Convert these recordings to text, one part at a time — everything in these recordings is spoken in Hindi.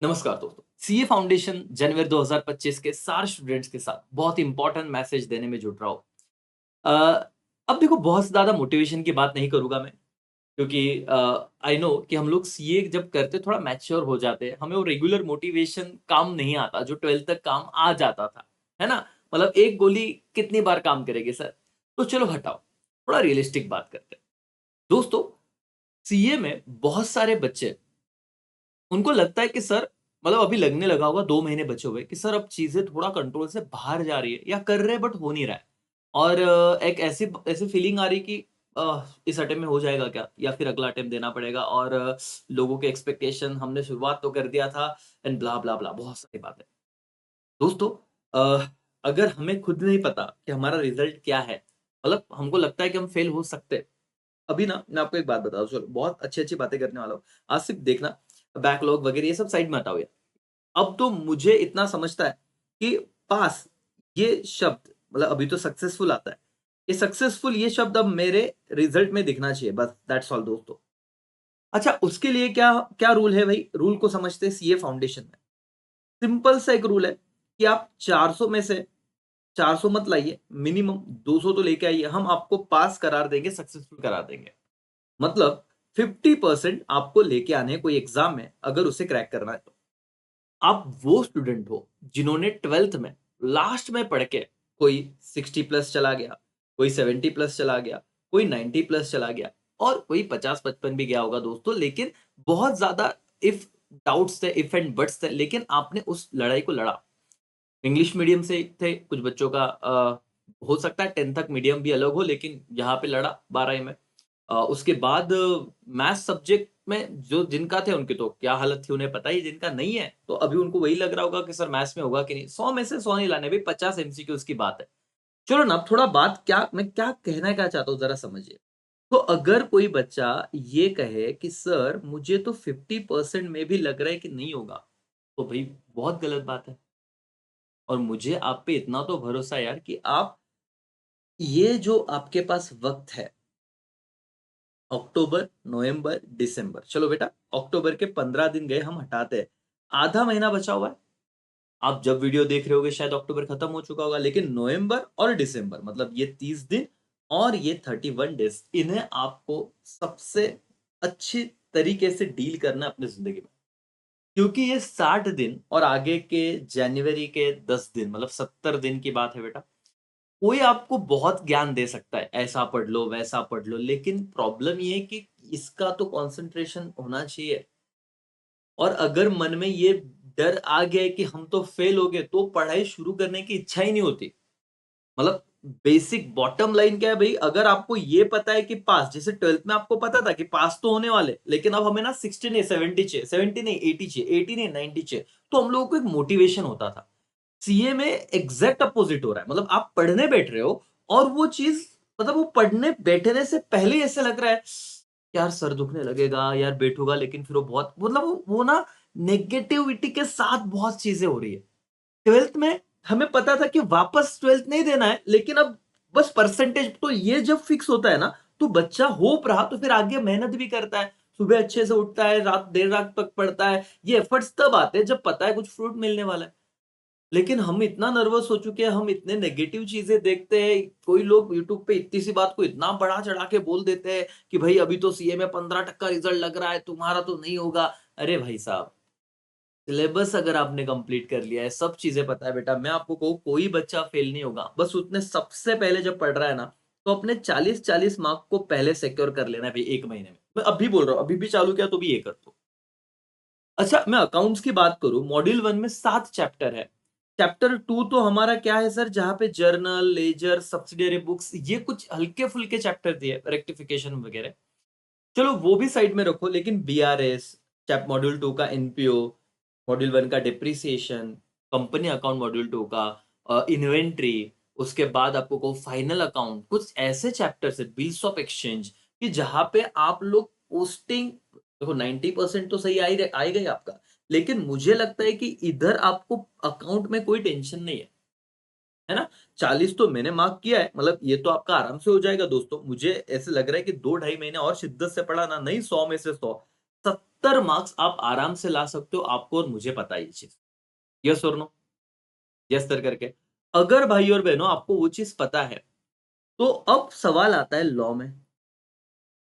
नमस्कार दोस्तों। सीए फाउंडेशन जनवरी 2025 के सारे स्टूडेंट्स के साथ बहुत इंपॉर्टेंट मैसेज देने में जुट रहा हूँ। अ, अब देखो बहुत ज़्यादा मोटिवेशन की बात नहीं करूँगा मैं क्योंकि आई नो कि हम लोग सीए जब करते थोड़ा मैच्योर हो जाते हैं, हमें वो रेगुलर मोटिवेशन काम नहीं आता जो 12th तक काम आ जाता था, है ना? मतलब एक गोली कितनी बार काम करेगी सर? तो चलो हटाओ, थोड़ा रियलिस्टिक बात करते हैं। दोस्तों, सीए में बहुत सारे बच्चे उनको लगता है कि सर मतलब अभी लगने लगा होगा 2 महीने बचे हुए कि सर अब चीज़ें थोड़ा कंट्रोल से बाहर जा रही है या कर रहे हैं बट हो नहीं रहा है। और एक ऐसी ऐसी फीलिंग आ रही है कि इस अटेम्प्ट में हो जाएगा क्या? या फिर अगला अटेम्प्ट देना पड़ेगा और लोगों के एक्सपेक्टेशन हमने शुरुआत तो कर दिया था एंड ब्ला, ब्ला, ब्ला बहुत सारी बातें। दोस्तों अगर हमें खुद नहीं पता कि हमारा रिज़ल्ट क्या है, मतलब हमको लगता है कि हम फेल हो सकते हैं। अभी ना मैं आपको एक बात बताता हूँ, चलो बहुत अच्छी-अच्छी बातें करने वाला हूँ। आज सिर्फ़ देखना बैकलॉग वगैरह ये सब साइड में हटाओ यार। अब तो मुझे इतना समझता है कि पास ये शब्द मतलब अभी तो सक्सेसफुल आता है। ये सक्सेसफुल ये शब्द अब मेरे रिज़ल्ट में दिखना चाहिए बस दैट्स ऑल दोस्तों। अच्छा उसके लिए क्या क्या रूल है भई? रूल को समझते हैं सीए फाउंडेशन में। सिंपल सा एक रूल है कि आप 400 में से 400 मत लाइए, मिनिमम 200 तो लेके आइए, हम आपको पास करार देंगे, सक्सेसफुल करार देंगे। मतलब 50% आपको लेके आने हैं कोई एग्ज़ाम में, अगर उसे क्रैक करना है तो। आप वो स्टूडेंट हो जिन्होंने 12th में लास्ट में पढ़ के कोई 60 प्लस चला गया, कोई 70 प्लस चला गया, कोई 90 प्लस चला गया और कोई 50-55 भी गया होगा दोस्तों, लेकिन बहुत ज़्यादा इफ डाउट्स थे, इफ एंड बट्स थे, लेकिन आपने उस लड़ाई को लड़ा। इंग्लिश मीडियम से थे, कुछ बच्चों का हो सकता है 10th तक मीडियम भी अलग हो, लेकिन यहाँ पे लड़ा 12वीं में। उसके बाद मैथ्स सब्जेक्ट में जो जिनका थे उनकी तो क्या हालत थी उन्हें पता ही, जिनका नहीं है, तो अभी उनको वही लग रहा होगा कि सर मैथ्स में होगा कि नहीं। 100 में से 100 नहीं लाने, भई 50 एमसीक्यूज़ की बात है। चलो ना, अब थोड़ा बात क्या मैं क्या कहना क्या चाहता हूँ ज़रा समझिए। तो अगर कोई बच्चा ये कहे कि सर मुझे तो 50% में भी लग रहा है कि नहीं होगा, तो भई बहुत गलत बात है। और मुझे आप पे इतना तो भरोसा है यार कि आप ये जो आपके पास वक़्त है, अक्टूबर, नवंबर, दिसंबर, चलो बेटा अक्टूबर के 15 दिन गए हम हटाते हैं, आधा महीना बचा हुआ है। आप जब वीडियो देख रहे होगे शायद अक्टूबर खत्म हो चुका होगा, लेकिन नवंबर और दिसंबर मतलब ये 30 दिन और ये 31 डेज़ इन्हें आपको सबसे अच्छी तरीके से डील करना है अपनी ज़िंदगी में। क्योंकि ये 60 दिन और आगे के जनवरी के 10 दिन मतलब 70 दिन की बात है बेटा। कोई आपको बहुत ज्ञान दे सकता है, ऐसा पढ़ लो, वैसा पढ़ लो, लेकिन प्रॉब्लम ये है कि इसका तो कंसंट्रेशन होना चाहिए। और अगर मन में ये डर आ गया है कि हम तो फेल हो गए, तो पढ़ाई शुरू करने की इच्छा ही नहीं होती। मतलब बेसिक बॉटम लाइन क्या है भई, अगर आपको ये पता है कि पास जैसे 12th में आपको पता था कि पास तो होने वाले, लेकिन अब हमें ना 60 नहीं 70 चाहिए, 70 नहीं 80 चाहिए, 80 नहीं 90 चाहिए, तो हम लोगों को एक मोटिवेशन होता था। सीए में एग्जैक्ट अपोजिट हो रहा है, मतलब आप पढ़ने बैठ रहे हो और वो चीज़ मतलब वो पढ़ने बैठने से पहले ही ऐसा लग रहा है, यार सर दुखने लगेगा, यार बैठूँगा लेकिन फिर वो बहुत मतलब वो ना नेगेटिविटी के साथ बहुत चीज़ें हो रही है। 12th में हमें पता था कि वापस 12th नहीं देना है, लेकिन अब बस परसेंटेज तो ये जब फिक्स होता है ना, तो बच्चा होप रहा तो फिर आगे मेहनत भी करता है। सुबह अच्छे से उठता है, रात देर रात तक पढ़ता है। ये एफर्ट्स तब आते हैं जब पता है कुछ फ्रूट मिलने वाला है। लेकिन हम इतना नर्वस हो चुके हैं, हम इतने नेगेटिव चीज़ें देखते हैं, कोई लोग यूट्यूब पे इतनी सी बात को इतना बढ़ा-चढ़ा के बोल देते हैं कि भई अभी तो सीए में 15% रिज़ल्ट लग रहा है, तुम्हारा तो नहीं होगा। अरे भाई साहब, सिलेबस अगर आपने कंप्लीट कर लिया है, सब चीज़ें पता है बेटा, मैं आपको कहूँ कोई बच्चा फेल नहीं होगा। बस उसने सबसे पहले जब पढ़ रहा है ना, तो अपने 40-40 मार्क को पहले सिक्योर कर लेना है भई 1 महीने में। मैं अभी बोल रहा हूँ, अभी भी चालू किया तो भी ये कर दो। अच्छा, मैं अकाउंट्स की बात करूँ, मॉड्यूल 1 में 7 चैप्टर है। चैप्टर 2 तो हमारा क्या है सर, जहाँ पे जर्नल, लेजर, सब्सिडियरी बुक्स ये कुछ हल्के-फुल्के चैप्टर दिए, रेक्टिफिकेशन वगैरह। चलो वो भी साइड में रखो, लेकिन बीआरएस, चैप मॉड्यूल 2 का एनपीओ, मॉड्यूल 1 का डिप्रिसिएशन, कंपनी अकाउंट मॉड्यूल 2 का इन्वेंटरी, उसके बाद आपको कहूँ फाइनल अकाउंट, कुछ ऐसे चैप्टर्स है, बिल्स ऑफ एक्सचेंज कि जहाँ पे आप लोग पोस्टिंग देखो 90% तो सही आ ही गई आपका, लेकिन मुझे लगता है कि इधर आपको अकाउंट में कोई टेंशन नहीं है ना? 40 तो मैंने मार्क किया है, मतलब ये तो आपका आराम से हो जाएगा दोस्तों। मुझे ऐसे लग रहा है कि 2 ढाई महीने और शिद्दत से पढ़ा ना, नहीं 100 में से 100 70 मार्क्स आप आराम से ला सकते हो, आपको और मुझे पता है ये चीज। यस और नो? यस सर करके। अगर भाई और बहनों आपको वो चीज पता है, तो अब सवाल आता है लॉ में।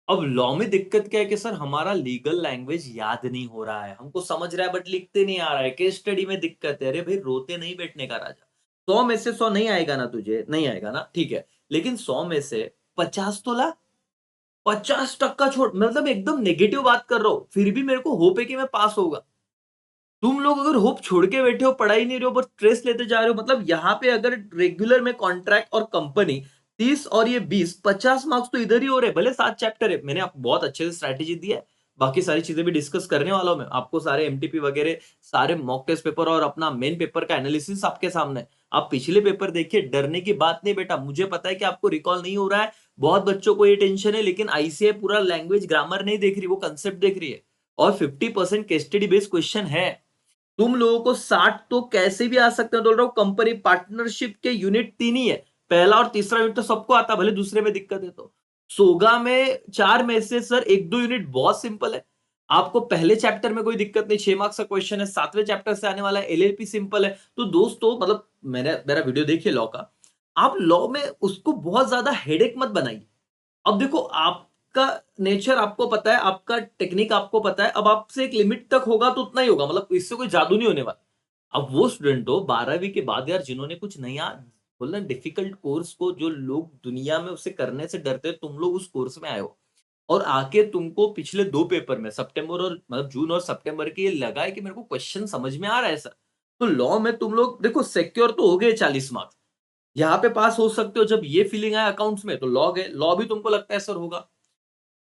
अब लॉ में दिक्कत क्या है कि सर हमारा लीगल लैंग्वेज याद नहीं हो रहा है, हमको समझ रहा है बट लिखते नहीं आ रहा है, केस स्टडी में दिक्कत है। अरे भाई रोते नहीं बैठने का राजा। 100 में से 100 नहीं आएगा ना तुझे, नहीं आएगा ना, ठीक है, लेकिन 100 में से 50 तो ला। 50% छोड़, मतलब एकदम नेगेटिव बात कर रहा हूं, फिर भी मेरे को होप है कि मैं पास होगा। तुम लोग अगर होप छोड़ के बैठे हो, पढ़ाई नहीं रहे हो, बस स्ट्रेस लेते जा रहे हो, मतलब यहाँ पे अगर रेगुलर में कॉन्ट्रैक्ट और कंपनी 30 और ये 20, 50 मार्क्स तो इधर ही हो रहे हैं। भले 7 चैप्टर है, मैंने आपको बहुत अच्छे से स्ट्रैटेजी दी है, बाकी सारी चीजें भी डिस्कस करने वाला हूं मैं आपको, सारे एमटीपी वगैरह, सारे मॉक टेस्ट पेपर और अपना मेन पेपर का एनालिसिस आपके सामने है। आप पिछले पेपर देखिए, डरने की बात नहीं बेटा। मुझे पता है कि आपको रिकॉल नहीं हो रहा है, बहुत बच्चों को ये टेंशन है, लेकिन आईसीआई पूरा लैंग्वेज ग्रामर नहीं देख रही, वो कंसेप्ट देख रही है। और 50% केस स्टडी बेस्ड क्वेश्चन है। तुम लोगों को 60 तो कैसे भी आ सकते हैं, बोल रहा हूं। कंपनी पार्टनरशिप के यूनिट 3 ही है, पहला और तीसरा यूनिट तो सबको आता, भले दूसरे में दिक्कत है तो। सोगा में 4 में से सर 1-2 यूनिट बहुत सिंपल है, आपको पहले चैप्टर में कोई दिक्कत नहीं, 6 मार्क्स का क्वेश्चन है, 7वें चैप्टर से आने वाला है, एलएलपी सिंपल है। तो दोस्तों मतलब मैंने मेरा वीडियो देखिए लॉ का, आप लॉ में उसको बहुत ज्यादा हेडेक मत बनाइए। अब देखो आपका नेचर आपको पता है, आपका टेक्निक आपको पता है, अब आपसे एक लिमिट तक होगा तो उतना ही होगा, मतलब इससे कोई जादू नहीं होने वाला। अब वो स्टूडेंट हो 12वीं के बाद यार, जिन्होंने कुछ नया बोलना डिफिकल्ट कोर्स को, जो लोग दुनिया में उसे करने से डरते हैं, तुम लोग उस कोर्स में आए हो और आके तुमको पिछले 2 पेपर में सितंबर और मतलब जून और सितंबर के ये लगा है कि मेरे को क्वेश्चन समझ में आ रहा है सर, तो लॉ में तुम लोग देखो सिक्योर तो हो गए 40 मार्क्स, यहाँ पे पास हो सकते हो। जब ये फीलिंग आया अकाउंट्स में तो लॉ गए, लॉ भी तुमको लगता है सर होगा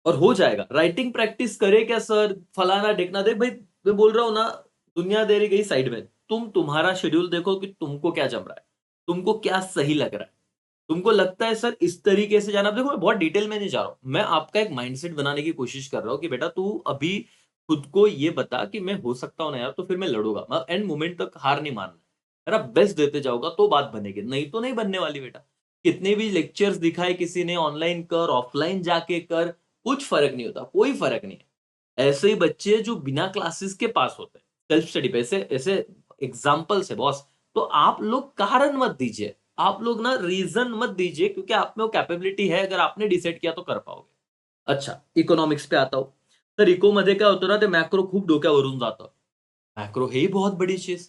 और हो जाएगा। राइटिंग प्रैक्टिस करे क्या सर, फलाना ढिकना, देख भाई मैं बोल रहा हूं ना, दुनिया दे रही गई साइड में, तुम तुम्हारा शेड्यूल देखो कि तुमको क्या जम रहा है, तुमको क्या सही लग रहा है। तुमको लगता है सर इस तरीके से जाना, देखो मैं बहुत डिटेल में नहीं जा रहा हूं, मैं आपका एक माइंडसेट बनाने की कोशिश कर रहा हूं कि बेटा तू अभी खुद को ये बता कि मैं हो सकता हूं ना यार, तो फिर मैं लड़ूंगा, मैं एंड मोमेंट तक हार नहीं मानना, मेरा बेस्ट देते जाऊंगा तो बात बनेगी, नहीं तो नहीं बनने वाली बेटा। कितने भी लेक्चर्स दिखाए किसी ने, ऑनलाइन कर ऑफलाइन जाके कर, कुछ फर्क नहीं होता, कोई फर्क नहीं है। ऐसे ही बच्चे जो बिना क्लासेस के पास होते हैं सेल्फ स्टडी पे, ऐसे ऐसे एग्जाम्पल से बॉस। तो आप लोग कारण मत दीजिए, आप लोग ना रीजन मत दीजिए, क्योंकि आप में वो कैपेबिलिटी है, अगर आपने डिसाइड किया तो कर पाओगे। अच्छा इकोनॉमिक्स पे आता हूं, तर इको मध्ये काय होतं ना, ते मॅक्रो खूप डोक्यावरून जातं। मैक्रो है ही बहुत बड़ी चीज,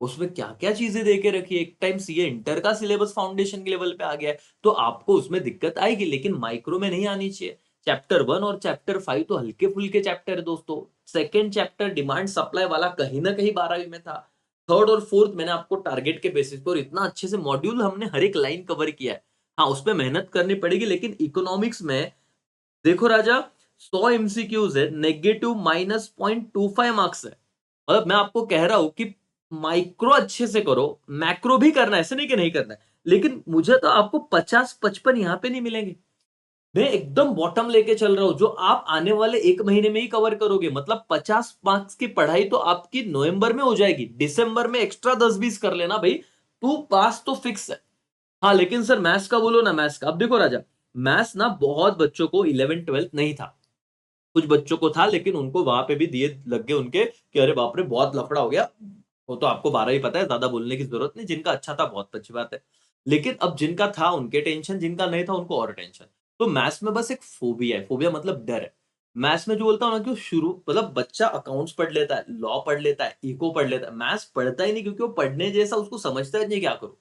उसमें क्या क्या चीजें दे के रखी है, एक टाइम सीए इंटर का सिलेबस फाउंडेशन के लेवल पे आ गया है, तो आपको उसमें दिक्कत आएगी, लेकिन माइक्रो में नहीं आनी चाहिए। चैप्टर 1 और चैप्टर 5 तो हल्के फुल्के चैप्टर है दोस्तों। सेकेंड चैप्टर डिमांड सप्लाई वाला कहीं ना कहीं 12वीं में था। थर्ड और फोर्थ मैंने आपको टारगेट के बेसिस पर, और इतना अच्छे से मॉड्यूल हमने हर एक लाइन कवर किया है। हाँ उस पर मेहनत करनी पड़ेगी, लेकिन इकोनॉमिक्स में देखो राजा, 100 एमसीक्यूज है, नेगेटिव -0.25 मार्क्स है। मतलब मैं आपको कह रहा हूं कि माइक्रो अच्छे से करो, मैक्रो भी करना है, ऐसे नहीं कि नहीं करना है, लेकिन मुझे तो आपको 50-55 यहां पे नहीं मिलेंगे। मैं एकदम बॉटम लेके चल रहा हूं, जो आप आने वाले 1 महीने में ही कवर करोगे, मतलब 50 मार्क्स की पढ़ाई तो आपकी नवंबर में हो जाएगी, दिसंबर में एक्स्ट्रा 10-20 कर लेना भाई, तू पास तो फिक्स है। हाँ लेकिन सर मैथ्स का बोलो ना, मैथ्स का अब देखो राजा, मैथ्स ना बहुत बच्चों को 11th-12th नहीं था, कुछ बच्चों को था, लेकिन उनको वहां पे भी दिए लग गए उनके कि अरे बाप रे बहुत लफड़ा हो गया। वो तो आपको 12 ही पता है, ज्यादा बोलने की जरूरत नहीं, जिनका अच्छा था बहुत अच्छी बात है, लेकिन अब जिनका था उनके टेंशन, जिनका नहीं था उनको और टेंशन। तो मैथ्स में बस एक फोबिया है, फोबिया मतलब डर है। मैथ्स में जो बोलता हूँ ना कि शुरू मतलब बच्चा अकाउंट्स पढ़ लेता है, लॉ पढ़ लेता है, इको पढ़ लेता है, मैथ्स पढ़ता ही नहीं, क्योंकि वो पढ़ने जैसा उसको समझता ही नहीं क्या करूं,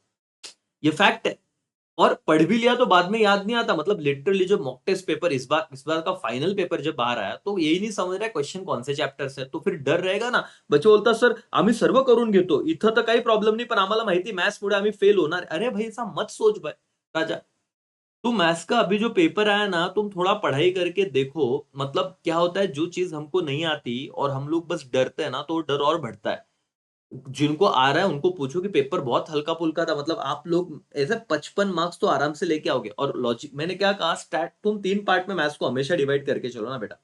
ये फैक्ट है। और पढ़ भी लिया तो बाद में याद नहीं आता, मतलब लिटरली जो मॉक टेस्ट पेपर इस बार का फाइनल पेपर जब बाहर आया, तो यही नहीं समझ रहा क्वेश्चन कौन से चॅप्टर से, तो फिर डर रहेगा ना। बच्चे बोलतात सर आम्ही सर्व करून घेतो, इथं तर काही प्रॉब्लेम नहीं, पण आम्हाला माहिती मॅथ्स पुढे आम्ही फेल होणार। अरे भाई ऐसा मत सोच भाई राजा, तुम मैथ्स का अभी जो पेपर आया ना, तुम थोड़ा पढ़ाई करके देखो, मतलब क्या होता है, जो चीज हमको नहीं आती और हम लोग बस डरते हैं ना, तो डर और बढ़ता है। जिनको आ रहा है उनको पूछो कि पेपर बहुत हल्का-फुल्का था, मतलब आप लोग ऐसे 55 मार्क्स तो आराम से लेके आओगे। और लॉजिक मैंने क्या कहा, स्टैट तुम 3 पार्ट में मैथ्स को हमेशा डिवाइड करके चलो ना बेटा।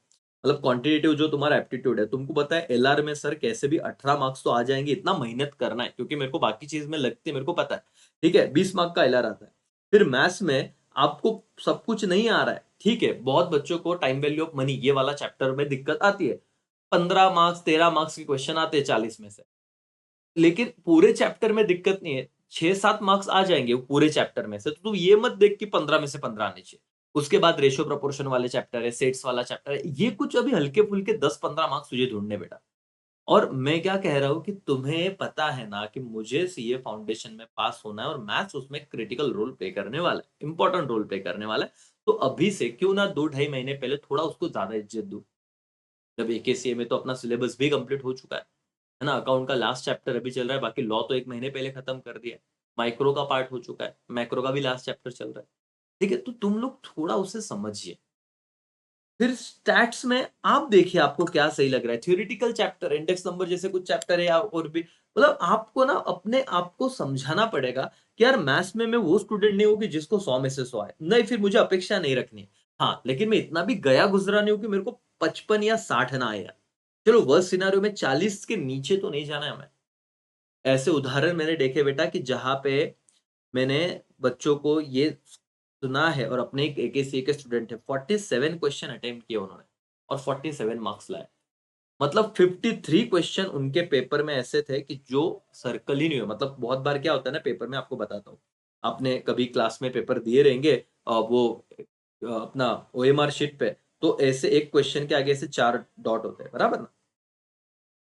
मतलब क्वांटिटेटिव जो तुम्हारा एप्टीट्यूड है, तुमको पता है एलआर में सर कैसे भी 18 मार्क्स तो आ जाएंगे, इतना मेहनत करना है, क्योंकि मेरे को बाकी चीज में लगती है, मेरे को पता है। ठीक है 20 मार्क का एलआर आता है। फिर मैथ्स में आपको सब कुछ नहीं आ रहा है, ठीक है, बहुत बच्चों को टाइम वैल्यू ऑफ मनी ये वाला चैप्टर में दिक्कत आती है, 15 मार्क्स 13 मार्क्स के क्वेश्चन आते हैं 40 में से, लेकिन पूरे चैप्टर में दिक्कत नहीं है, 6-7 मार्क्स आ जाएंगे पूरे चैप्टर में से, तो तू ये मत देख कि 15 में से 15 आने चाहिए। उसके बाद रेशियो प्रोपोर्शन वाले चैप्टर है, सेट्स वाला चैप्टर है, ये कुछ अभी हल्के फुल्के 10-15 मार्क्स तुझे ढूंढने बेटा। और मैं क्या कह रहा हूँ कि तुम्हें पता है ना कि मुझे सीए फाउंडेशन में पास होना है और मैथ्स उसमें क्रिटिकल रोल प्ले करने वाला है, इंपॉर्टेंट रोल प्ले करने वाला है। तो अभी से क्यों ना 2-2.5 महीने पहले थोड़ा उसको ज्यादा इज्जत दूं। जब एकेसीए में तो अपना सिलेबस भी कंप्लीट हो चुका है ना, अकाउंट का लास्ट चैप्टर अभी चल रहा है, बाकी लॉ तो 1 महीने पहले खत्म कर दिया है, माइक्रो का पार्ट हो चुका है, मैक्रो का भी लास्ट चैप्टर चल रहा है। ठीक है, तो तुम लोग थोड़ा उसे समझिए। फिर स्टैट्स में आप देखिए आपको क्या सही लग रहा है, थ्योरेटिकल चैप्टर इंडेक्स नंबर जैसे कुछ चैप्टर है या और भी, मतलब आपको ना अपने आप को समझाना पड़ेगा कि यार मैथ्स में मैं वो स्टूडेंट नहीं हूँ कि जिसको 100 में से 100 आए, नहीं फिर मुझे अपेक्षा नहीं रखनी है। हाँ, लेकिन मैं इतना भी गया गुजरा नहीं हूँ कि मेरे को 55 या 60 ना आए यार। चलो वर्स्ट सिनेरियो में 40 के नीचे तो नहीं जाना है हमें। ऐसे उदाहरण मैंने देखे बेटा कि जहाँ पे मैंने बच्चों को ये सुना है, और अपने एक एकेसीए के स्टूडेंट है, 47 क्वेश्चन अटेम्प्ट किए उन्होंने और 47 मार्क्स लाए। मतलब 53 क्वेश्चन उनके पेपर में ऐसे थे कि जो सर्कल ही नहीं हुए। मतलब बहुत बार क्या होता है ना पेपर में, आपको बताता हूँ, आपने कभी क्लास में पेपर दिए रहेंगे, वो अपना ओएमआर शीट पे, तो ऐसे एक क्वेश्चन के आगे से 4 डॉट होते हैं, बराबर ना,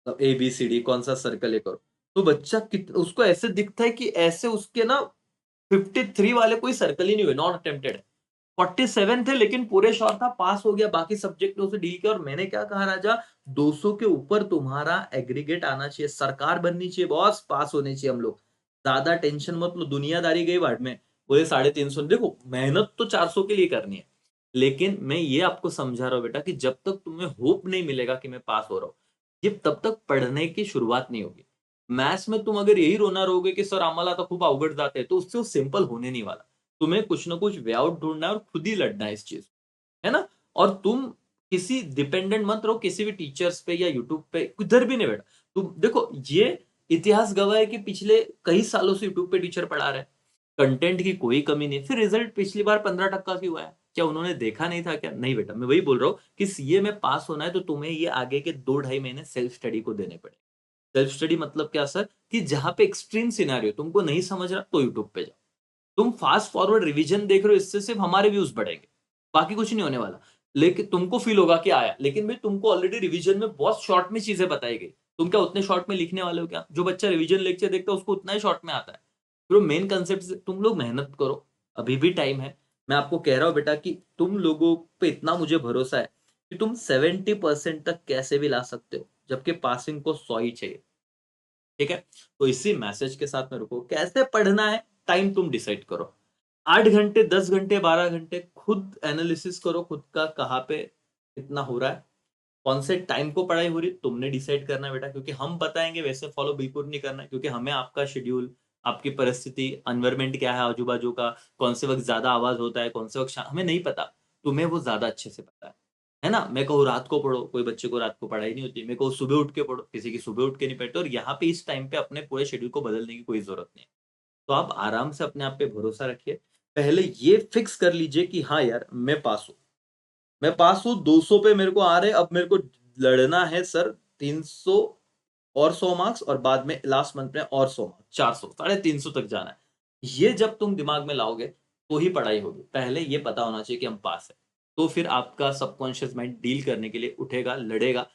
मतलब ए बी सी डी कौन सा सर्कल है करो। तो बच्चा उसको ऐसे दिखता है कि ऐसे उसके ना 53 वाले कोई सर्कल ही नहीं हुए, नॉट अटेम्प्टेड। 47 थे लेकिन पूरे श्योर था, पास हो गया, बाकी सब्जेक्टों से डील किया। और मैंने क्या कहा राजा, 200 के ऊपर तुम्हारा एग्रीगेट आना चाहिए, सरकार बननी चाहिए बॉस, पास होने चाहिए हम लोग। ज्यादा टेंशन मत लो, दुनियादारी गई बाद में। बोले 350, देखो मेहनत तो 400 के लिए करनी है, लेकिन मैं ये आपको समझा रहा हूँ बेटा कि जब तक तुम्हें होप नहीं मिलेगा कि मैं पास हो रहा हूँ, ये तब तक पढ़ने की शुरुआत नहीं होगी। मैथ्स में तुम अगर यही रोना रहोगे कि सर आम्हाला आता खूप अवघड जाते, तो उससे वो सिंपल होने नहीं वाला। तुम्हें कुछ ना कुछ वे आउट ढूंढना है और खुद ही लड़ना है इस चीज, है ना। और तुम किसी डिपेंडेंट मत रहो किसी भी टीचर्स पे या यूट्यूब पे, किधर भी नहीं बेटा। तुम देखो, ये इतिहास गवाह है कि पिछले कई सालों से यूट्यूब पे टीचर पढ़ा रहे हैं, कंटेंट की कोई कमी नहीं, फिर रिजल्ट पिछली बार 15% क्यों आया, क्या उन्होंने देखा नहीं था क्या? नहीं बेटा, मैं वही बोल रहा हूँ कि सीए में पास होना है तो तुम्हें ये आगे के 2-2.5 महीने सेल्फ स्टडी को देने पड़े। सेल्फ स्टडी मतलब क्या सर, कि जहां पे एक्सट्रीम सिनेरियो तुमको नहीं समझ रहा तो यूट्यूब पे जाओ। तुम फास्ट फॉरवर्ड रिवीजन देख रहे हो, इससे सिर्फ हमारे व्यूज बढ़ेंगे, बाकी कुछ नहीं होने वाला। लेकिन तुमको फील होगा कि आया, लेकिन भाई तुमको ऑलरेडी रिवीजन में बहुत शॉर्ट में चीजें बताई गई, तुम क्या उतने शॉर्ट में लिखने वाले हो क्या? जो बच्चा रिवीजन लेक्चर देखता है उसको उतना ही शॉर्ट में आता है। तो मेन कंसेप्ट तुम लोग मेहनत करो, अभी भी टाइम है। मैं आपको कह रहा हूं बेटा कि तुम लोगों पे इतना मुझे भरोसा है कि तुम 70% तक कैसे भी ला सकते हो, जबकि पासिंग को 100 ही चाहिए। ठीक है, तो इसी मैसेज के साथ में रुको। कैसे पढ़ना है, टाइम तुम डिसाइड करो, 8 घंटे 10 घंटे 12 घंटे खुद एनालिसिस करो, खुद का कहाँ पे कितना हो रहा है, कौन से टाइम को पढ़ाई हो रही है, तुमने डिसाइड करना है बेटा। क्योंकि हम बताएंगे वैसे फॉलो बिल्कुल नहीं करना है, क्योंकि हमें आपका शेड्यूल, आपकी परिस्थिति, एनवायरमेंट क्या है आजू बाजू का, कौन से वक्त ज्यादा आवाज होता है, कौन से वक्त हमें नहीं पता, तुम्हें वो ज्यादा अच्छे से पता है ना। मैं कहूँ रात को पढ़ो, कोई बच्चे को रात को पढ़ाई नहीं होती, मैं कहूँ सुबह उठ के पढ़ो, किसी की सुबह उठ के नहीं पढ़ते। और यहाँ पे इस टाइम पे अपने पूरे शेड्यूल को बदलने की कोई जरूरत नहीं है। तो आप आराम से अपने आप पे भरोसा रखिए। पहले ये फिक्स कर लीजिए कि हाँ यार मैं पास हूँ, मैं पास हूँ, 200 पे मेरे को आ रहे, अब मेरे को लड़ना है सर 300 और 100 मार्क्स, और बाद में लास्ट मंथ में और 100 मार्क्स, 400 350 तक जाना है। ये जब तुम दिमाग में लाओगे तो ही पढ़ाई होगी। पहले ये पता होना चाहिए कि हम पास है, तो फिर आपका सबकॉन्शियस माइंड डील करने के लिए उठेगा, लड़ेगा।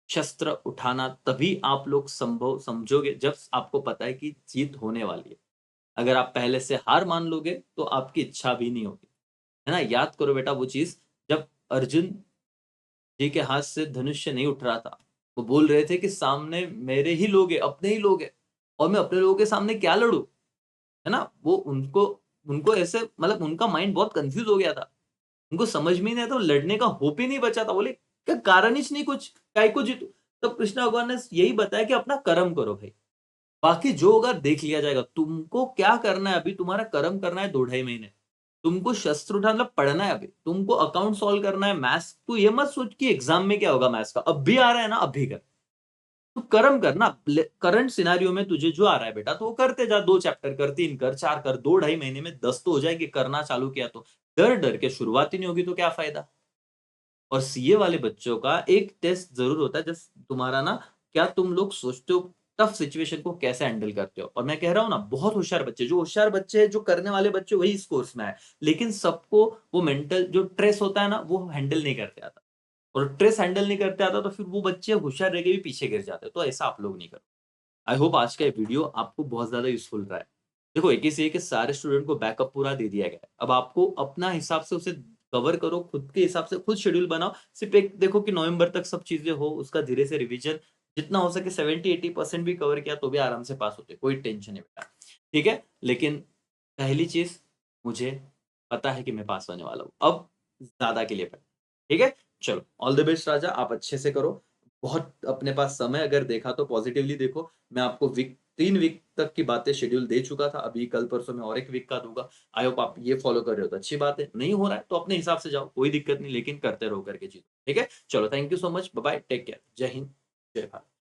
शस्त्र उठाना तभी आप लोग संभव समझोगे जब आपको पता है कि जीत होने वाली है। अगर आप पहले से हार मान लोगे तो आपकी इच्छा भी नहीं होगी, है ना। याद करो बेटा वो चीज, जब अर्जुन जी के हाथ से धनुष्य नहीं उठ रहा था, वो बोल रहे थे कि सामने मेरे ही लोग हैं, अपने ही लोग हैं, और मैं अपने लोगों के सामने क्या लड़ू, है ना। वो उनको उनको ऐसे, मतलब उनका माइंड बहुत कंफ्यूज हो गया था, उनको समझ में ही नहीं आता, लड़ने का होप ही नहीं बचा था। बोले क्या कारण ही नहीं कुछ, काय को जीतू। तब कृष्ण भगवान ने यही बताया कि अपना कर्म करो भाई, बाकी जो होगा देख लिया जाएगा। तुमको क्या करना है, अभी तुम्हारा कर्म करना है 2-2.5 महीने, तुमको शस्त्र उठाना मतलब पढ़ना है, अभी तुमको अकाउंट सॉल्व करना है, मैथ्स। तू ये मत सोच कि एग्जाम में क्या होगा मैथ्स का, अब भी आ रहा है ना अभी कर, तू कर्म करना। करंट सिनारियो में तुझे जो आ रहा है बेटा तो वो करते जा, 2 चैप्टर कर, 3 कर, 4 कर, 2-2.5 महीने में 10 तो हो जाएगी, करना चालू किया तो। डर डर के शुरुआत ही नहीं होगी तो क्या फायदा। और सीए वाले बच्चों का एक टेस्ट ज़रूर होता है जैसे तुम्हारा ना, क्या तुम लोग सोचते हो टफ सिचुएशन को कैसे हैंडल करते हो? और मैं कह रहा हूँ ना, बहुत होशियार बच्चे, जो होशियार बच्चे हैं, जो करने वाले बच्चे वही इस कोर्स में आए। लेकिन सबको वो मेंटल जो स्ट्रेस होता है ना, वो हैंडल नहीं करते आता। और स्ट्रेस हैंडल नहीं करते आता तो फिर वो बच्चे होशियार रह के भी पीछे गिर जाते हैं। तो ऐसा आप लोग नहीं करो। आई होप आज का ये वीडियो आपको बहुत ज़्यादा यूज़फुल रहा है। देखो, एक ही चाहिए कि सारे स्टूडेंट को बैकअप पूरा दे दिया गया है। अब आपको अपना हिसाब से उसे कवर करो, खुद के हिसाब से खुद शेड्यूल बनाओ। सिर्फ़ एक देखो कि नवंबर तक सब चीज़ें हो, उसका धीरे से रिवीजन जितना हो सके 70-80% भी कवर किया तो भी आराम से पास होते, कोई टेंशन नहीं बेटा। ठीक है? लेकिन पहली चीज़, मुझे पता है कि मैं पास होने वाला हूँ। अब ज़्यादा के लिए पढ़, ठीक है? चलो, ऑल द बेस्ट राजा, आप अच्छे से करो। बहुत अपने पास समय अगर देखा तो पॉज़िटिवली देखो। मैं आपको 3 वीक तक की बातें शेड्यूल दे चुका था। अभी कल-परसों में और 1 वीक का दूँगा। आई होप आप ये फ़ॉलो कर रहे हो तो अच्छी बात है। नहीं हो रहा है तो अपने हिसाब से जाओ, कोई दिक्कत नहीं, लेकिन करते रहो करके चीज़। ठीक है? चलो, thank you so much. Bye bye, take care. जय हिंद, जय भारत।